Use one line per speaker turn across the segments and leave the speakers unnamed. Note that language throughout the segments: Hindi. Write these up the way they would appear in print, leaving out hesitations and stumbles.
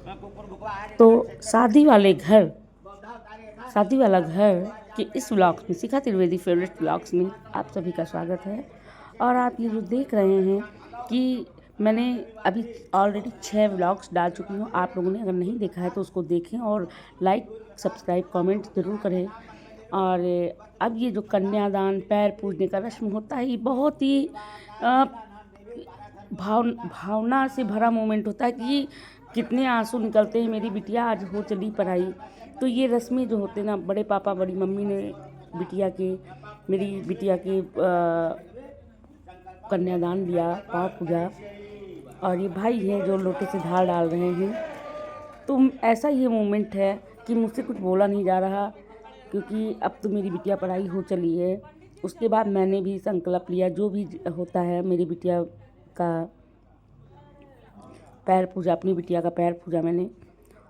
तो शादी वाला घर के इस व्लॉग्स में, शिखा त्रिवेदी फेवरेट व्लॉग्स में आप सभी का स्वागत है। और आप ये जो देख रहे हैं कि मैंने अभी ऑलरेडी 6 व्लॉग्स डाल चुकी हूँ। आप लोगों ने अगर नहीं देखा है तो उसको देखें और लाइक, सब्सक्राइब, कमेंट ज़रूर करें। और अब ये जो कन्यादान, पैर पूजने का रस्म होता है, ये बहुत ही भावना से भरा मोमेंट होता है कि कितने आंसू निकलते हैं। मेरी बिटिया आज हो चली पराई। तो ये रस्में जो होते हैं ना, बड़े पापा बड़ी मम्मी ने मेरी बिटिया के कन्यादान लिया, पाँव पूजा, और ये भाई हैं जो लोटे से धार डाल रहे हैं। तो ऐसा ये मोमेंट है कि मुझसे कुछ बोला नहीं जा रहा, क्योंकि अब तो मेरी बिटिया पढ़ाई हो चली है। उसके बाद मैंने भी संकल्प लिया, जो भी होता है मेरी बिटिया का पैर पूजा, अपनी बिटिया का पैर पूजा मैंने।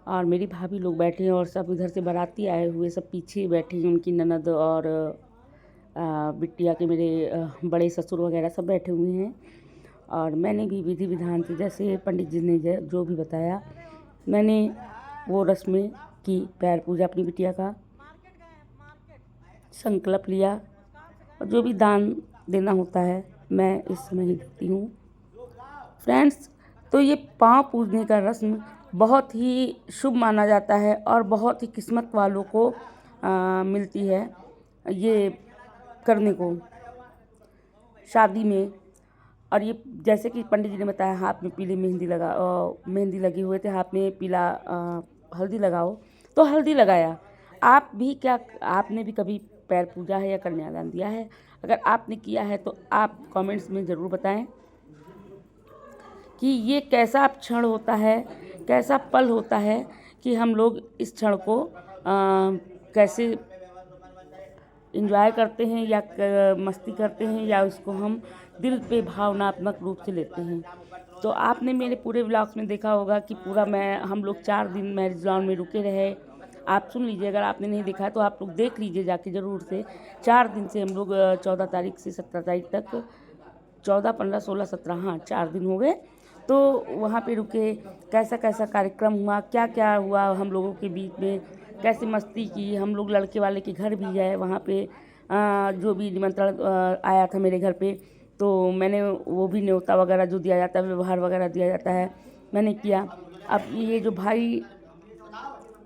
और मेरी भाभी लोग बैठे हैं और सब इधर से बाराती आए हुए सब पीछे बैठे हैं, उनकी ननद और बिटिया के मेरे बड़े ससुर वगैरह सब बैठे हुए हैं। और मैंने भी विधि विधान से, जैसे पंडित जी ने जो भी बताया, मैंने वो रस्में की, पैर पूजा अपनी बिटिया का, संकल्प लिया। और जो भी दान देना होता है मैं इस समय ही देती हूँ फ्रेंड्स। तो ये पाँव पूजने का रस्म बहुत ही शुभ माना जाता है और बहुत ही किस्मत वालों को मिलती है ये करने को शादी में। और ये जैसे कि पंडित जी ने बताया, हाथ में पीली मेहंदी लगी हुए थे, हाथ में पीला हल्दी लगाओ, तो हल्दी लगाया। आपने भी कभी पैर पूजा है या कन्यादान दिया है? अगर आपने किया है तो आप कमेंट्स में ज़रूर बताएं कि ये कैसा क्षण होता है, कैसा पल होता है कि हम लोग इस क्षण को कैसे एंजॉय करते हैं या मस्ती करते हैं, या उसको हम दिल पे भावनात्मक रूप से लेते हैं। तो आपने मेरे पूरे व्लॉग्स में देखा होगा कि हम लोग 4 दिन मैरिज ग्राउंड में रुके रहे। आप सुन लीजिए, अगर आपने नहीं देखा है तो आप लोग देख लीजिए जाके ज़रूर से। 4 दिन से हम लोग 14 तारीख से 17 तारीख तक, 14, 15, 16, 17, हाँ 4 दिन हो गए। तो वहाँ पे रुके, कैसा कैसा कार्यक्रम हुआ, क्या क्या हुआ हम लोगों के बीच में, कैसे मस्ती की। हम लोग लड़के वाले के घर भी गए, वहाँ पे जो भी निमंत्रण आया था मेरे घर पे, तो मैंने वो भी न्योता वगैरह जो दिया जाता है, व्यवहार वगैरह दिया जाता है, मैंने किया। अब ये जो भाई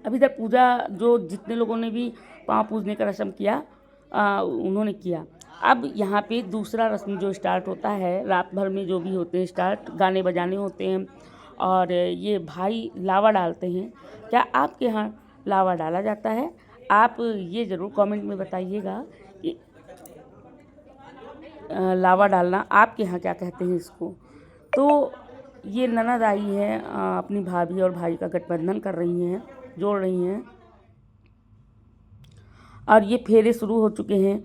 अभी तक पूजा, जो जितने लोगों ने भी पाँव पूजने का रस्म किया उन्होंने किया। अब यहाँ पे दूसरा रस्म जो स्टार्ट होता है, रात भर में जो भी होते हैं स्टार्ट, गाने बजाने होते हैं और ये भाई लावा डालते हैं। क्या आपके यहाँ लावा डाला जाता है? आप ये ज़रूर कमेंट में बताइएगा कि लावा डालना आपके यहाँ क्या कहते हैं इसको। तो ये ननद आई है, अपनी भाभी और भाई का गठबंधन कर रही हैं, जोड़ रही हैं। और ये फेरे शुरू हो चुके हैं।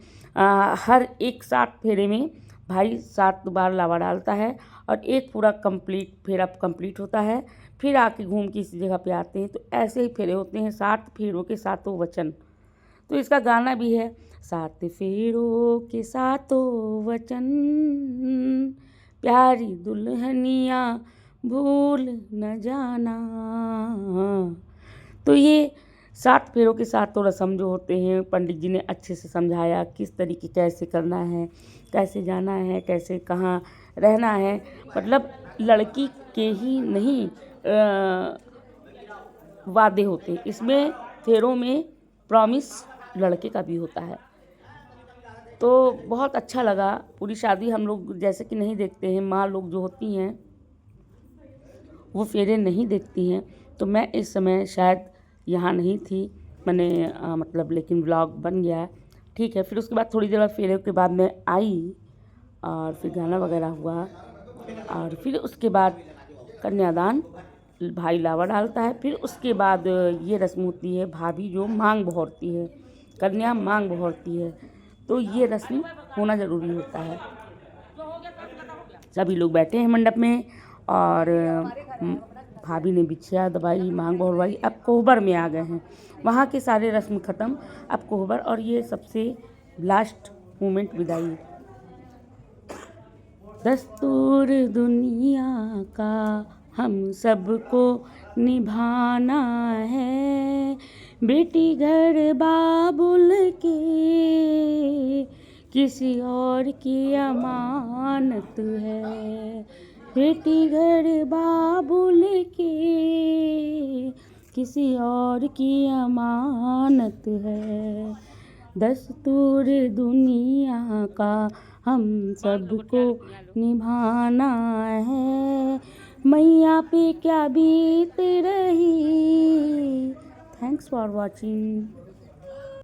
हर एक 7 फेरे में भाई 7 बार लावा डालता है और एक पूरा फेरा कंप्लीट होता है। फिर आके घूम के इसी जगह पे आते हैं। तो ऐसे ही फेरे होते हैं, 7 फेरों के 7 वचन। तो इसका गाना भी है, 7 फेरों के 7 वचन, प्यारी दुल्हनिया भूल न जाना। तो ये 7 फेरों के 7 रस्म जो होते हैं, पंडित जी ने अच्छे से समझाया किस तरीके कैसे करना है, कैसे जाना है, कैसे कहाँ रहना है। मतलब लड़की के ही नहीं वादे होते हैं, इसमें फेरों में प्रॉमिस लड़के का भी होता है। तो बहुत अच्छा लगा। पूरी शादी हम लोग जैसे कि नहीं देखते हैं, माँ लोग जो होती हैं वो फेरे नहीं देखती हैं। तो मैं इस समय शायद यहाँ नहीं थी, मैंने मतलब, लेकिन व्लॉग बन गया, ठीक है। फिर उसके बाद थोड़ी देर बाद फेरे के बाद मैं आई और फिर गाना वगैरह हुआ। और फिर उसके बाद कन्यादान, भाई लावा डालता है। फिर उसके बाद ये रस्म होती है, भाभी जो मांग बहोरती है, कन्या मांग बहोरती है। तो ये रस्म होना ज़रूरी होता है। सभी लोग बैठे हैं मंडप में और भाभी ने बिछिया दबाई, मांग बहुरवाई। अब कोहबर में आ गए हैं, वहाँ के सारे रस्म ख़त्म, अब कोहबर। और ये सबसे लास्ट मोमेंट, विदाई। दस्तूर दुनिया का हम सबको निभाना है। बेटी घर बाबुल के किसी और की अमानत है। बेटी घर बाबुल के किसी और की अमानत है। दस्तूर दुनिया का हम सबको निभाना है। मैया पे क्या बीत रही। Thanks for watching.